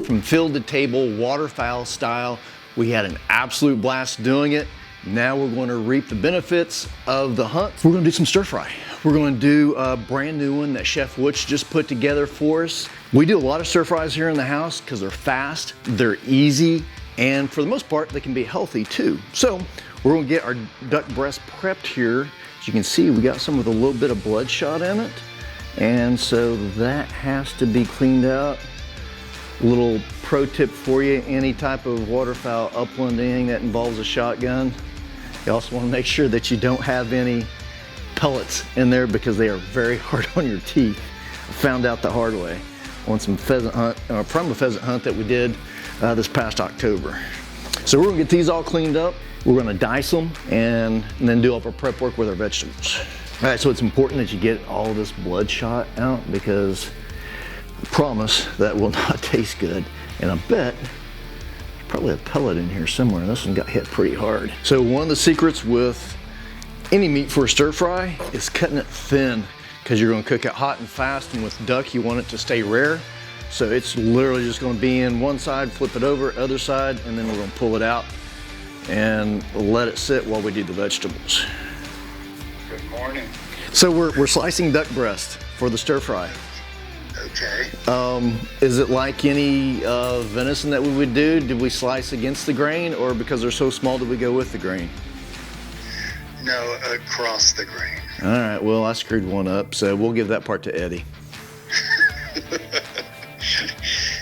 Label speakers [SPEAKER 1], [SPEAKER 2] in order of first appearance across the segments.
[SPEAKER 1] went from field to table, waterfowl style. We had an absolute blast doing it. Now we're going to reap the benefits of the hunt. We're going to do some stir fry. We're going to do a brand new one that Chef Woods just put together for us. We do a lot of stir fries here in the house because they're fast, they're easy, and for the most part, they can be healthy too. So we're going to get our duck breast prepped here. As you can see, we got some with a little bit of bloodshot in it. And so that has to be cleaned out. Little pro tip for you, any type of waterfowl upland, anything that involves a shotgun, you also want to make sure that you don't have any pellets in there because they are very hard on your teeth. I found out the hard way on some pheasant hunt, from a pheasant hunt that we did this past October. So we're gonna get these all cleaned up. We're gonna dice them and then do all our prep work with our vegetables. All right, so it's important that you get all this bloodshot out because I promise that will not taste good. And I bet there's probably a pellet in here somewhere. This one got hit pretty hard. So one of the secrets with any meat for a stir fry is cutting it thin because you're gonna cook it hot and fast, and with duck, you want it to stay rare. So it's literally just gonna be in one side, flip it over, other side, and then we're gonna pull it out and let it sit while we do the vegetables.
[SPEAKER 2] Good morning.
[SPEAKER 1] So we're slicing duck breast for the stir fry.
[SPEAKER 2] Okay.
[SPEAKER 1] Is it like any venison that we would do? Did we slice against the grain, or because they're so small did we go with the grain?
[SPEAKER 2] No, across the grain.
[SPEAKER 1] All right, well, I screwed one up, so we'll give that part to Eddie.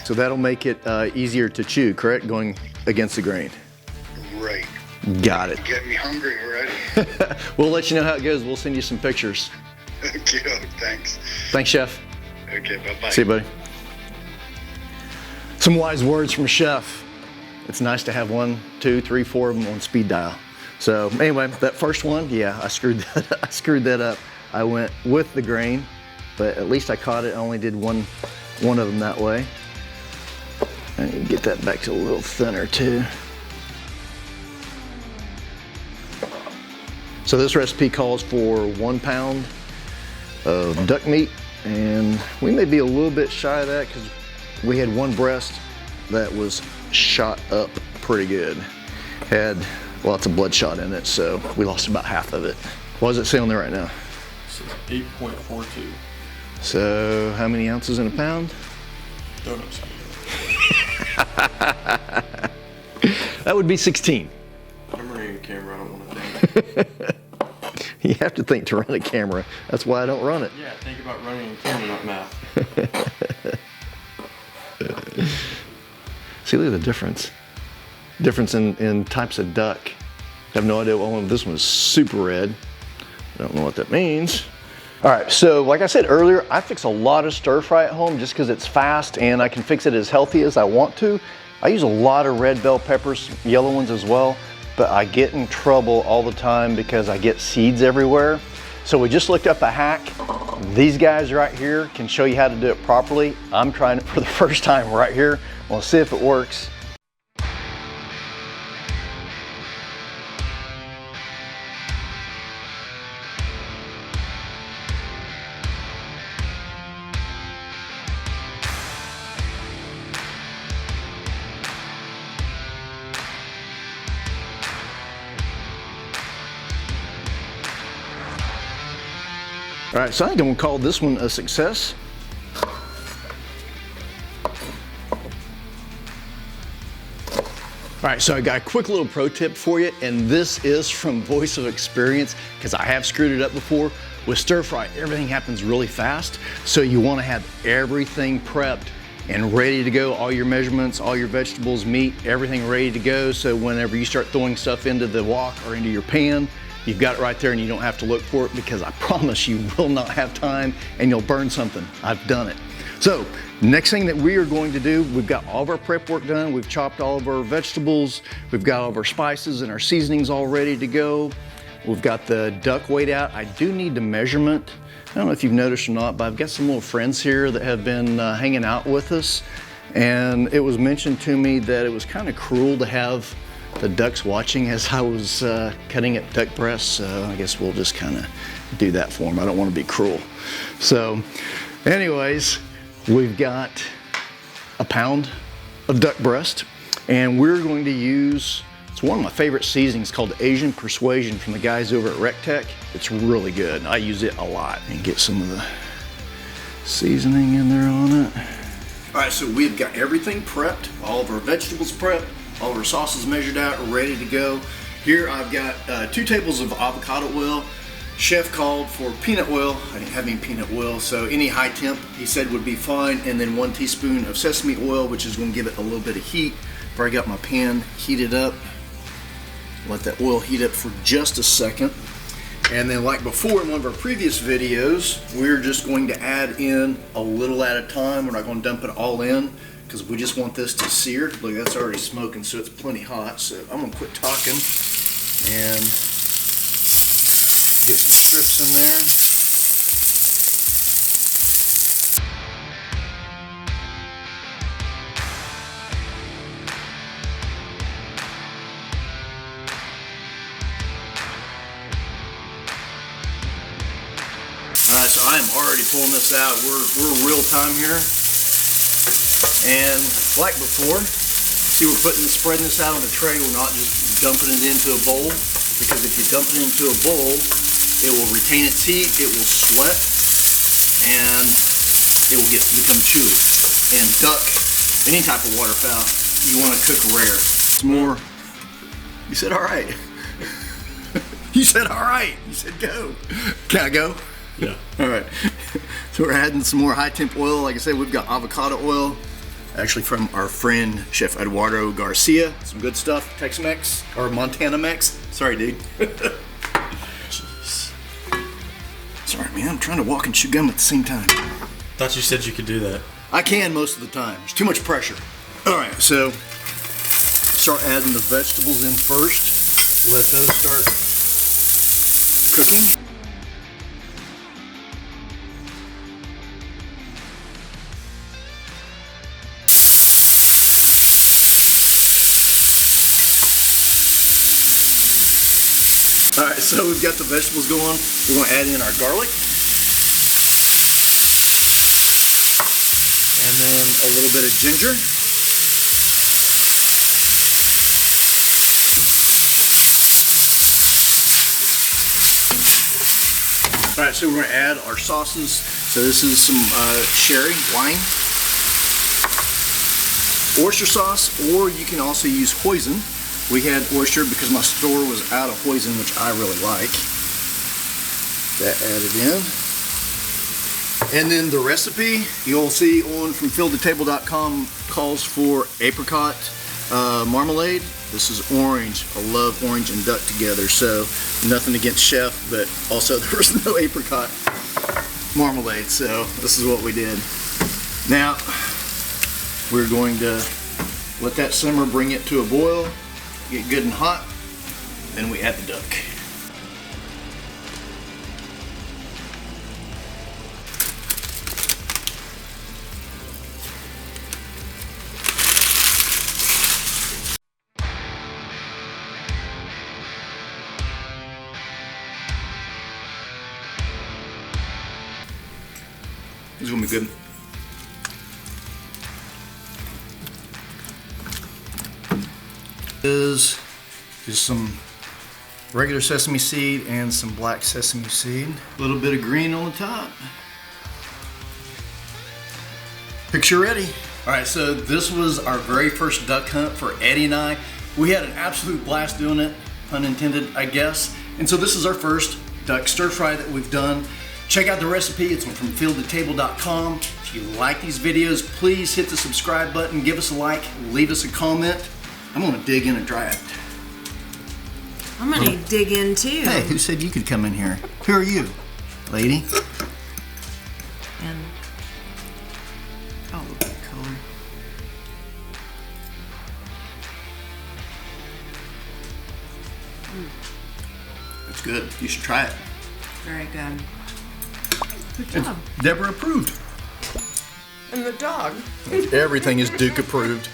[SPEAKER 1] So that'll make it easier to chew, correct? Going against the grain.
[SPEAKER 2] Right.
[SPEAKER 1] Got it.
[SPEAKER 2] Get me hungry already.
[SPEAKER 1] We'll let you know how it goes. We'll send you some pictures.
[SPEAKER 2] Okay, thanks.
[SPEAKER 1] Thanks, Chef.
[SPEAKER 2] Okay, bye-bye.
[SPEAKER 1] See you, buddy. Some wise words from Chef. It's nice to have 1, 2, 3, 4 of them on speed dial. So anyway, that first one, yeah, I screwed that up. I went with the grain, but at least I caught it. I only did one of them that way. I need to get that back to a little thinner too. So this recipe calls for 1 pound of duck meat, and we may be a little bit shy of that because we had one breast that was shot up pretty good. Had lots of bloodshot in it, so we lost about half of it. What does it say on there right now?
[SPEAKER 3] It says 8.42.
[SPEAKER 1] So how many ounces in a pound?
[SPEAKER 3] Don't know.
[SPEAKER 1] That would be 16.
[SPEAKER 3] I'm running a camera, I don't want to think.
[SPEAKER 1] You have to think to run a camera. That's why I don't run it.
[SPEAKER 3] Yeah, think about running a camera, not math.
[SPEAKER 1] See, look at the difference. Difference in types of duck. I have no idea. Oh, this one is super red. I don't know what that means. All right, so like I said earlier, I fix a lot of stir fry at home just because it's fast and I can fix it as healthy as I want to. I use a lot of red bell peppers, yellow ones as well, but I get in trouble all the time because I get seeds everywhere. So we just looked up a hack. These guys right here can show you how to do it properly. I'm trying it for the first time right here. We'll see if it works. All right, so I think I'm gonna call this one a success. All right, so I got a quick little pro tip for you, and this is from voice of experience because I have screwed it up before. With stir fry, everything happens really fast, so you wanna have everything prepped and ready to go, all your measurements, all your vegetables, meat, everything ready to go, so whenever you start throwing stuff into the wok or into your pan, you've got it right there and you don't have to look for it, because I promise you will not have time and you'll burn something. I've done it. So next thing that we are going to do, we've got all of our prep work done. We've chopped all of our vegetables. We've got all of our spices and our seasonings all ready to go. We've got the duck weighed out. I do need the measurement. I don't know if you've noticed or not, but I've got some little friends here that have been hanging out with us. And it was mentioned to me that it was kind of cruel to have the ducks watching as I was cutting at duck breasts, so I guess we'll just kind of do that for them. I don't want to be cruel. So anyways, we've got a pound of duck breast. And we're going to use, it's one of my favorite seasonings called Asian Persuasion from the guys over at RecTech. It's really good. I use it a lot. And get some of the seasoning in there on it. All right, so we've got everything prepped, all of our vegetables prepped, all of our sauces measured out, ready to go. Here I've got 2 tables of avocado oil. Chef called for peanut oil. I didn't have any peanut oil, so any high temp he said would be fine. And then 1 teaspoon of sesame oil, which is going to give it a little bit of heat. I've already got my pan heated up. Let that oil heat up for just a second. And then like before in one of our previous videos, we're just going to add in a little at a time. We're not going to dump it all in because we just want this to sear. Look, that's already smoking, so it's plenty hot. So I'm going to quit talking and get some strips in there. Alright, so I am already pulling this out. We're real time here. And like before, see we're spreading this out on the tray. We're not just dumping it into a bowl, because if you dump it into a bowl, it will retain its heat, it will sweat, and it will become chewy. And duck, any type of waterfowl, you want to cook rare. It's more, you said all right. You said all right. You said go. Can I go?
[SPEAKER 3] Yeah.
[SPEAKER 1] All right. So we're adding some more high temp oil. Like I said, we've got avocado oil, actually from our friend Chef Eduardo Garcia. Some good stuff. Tex-Mex or Montana Mex. Sorry, dude. Jeez. Sorry, man. I'm trying to walk and chew gum at the same time.
[SPEAKER 3] Thought you said you could do that.
[SPEAKER 1] I can most of the time. There's too much pressure. All right. So start adding the vegetables in first. Let those start cooking. All right, so we've got the vegetables going. We're going to add in our garlic. And then a little bit of ginger. All right, so we're going to add our sauces. So this is some sherry wine, oyster sauce, or you can also use hoisin. We had oyster because my store was out of hoisin, which I really like. That added in. And then the recipe you'll see on from fieldtotable.com calls for apricot marmalade. This is orange. I love orange and duck together, so nothing against Chef, but also there was no apricot marmalade, so this is what we did. Now we're going to let that simmer, bring it to a boil. Get good and hot, then we add the duck. This is gonna be good. Is some regular sesame seed and some black sesame seed. A little bit of green on the top. Picture ready. All right, so this was our very first duck hunt for Eddie and I. We had an absolute blast doing it, pun intended, I guess. And so this is our first duck stir fry that we've done. Check out the recipe, it's from fieldtotable.com. If you like these videos, please hit the subscribe button, give us a like, leave us a comment. I'm gonna dig in and try it.
[SPEAKER 4] I'm gonna dig in too.
[SPEAKER 1] Hey, who said you could come in here? Who are you, lady?
[SPEAKER 4] And oh, look at the color.
[SPEAKER 1] It's good. You should try it.
[SPEAKER 4] Very good. Good
[SPEAKER 1] It's
[SPEAKER 4] job.
[SPEAKER 1] Deborah approved.
[SPEAKER 4] And the dog.
[SPEAKER 1] Everything is Duke approved.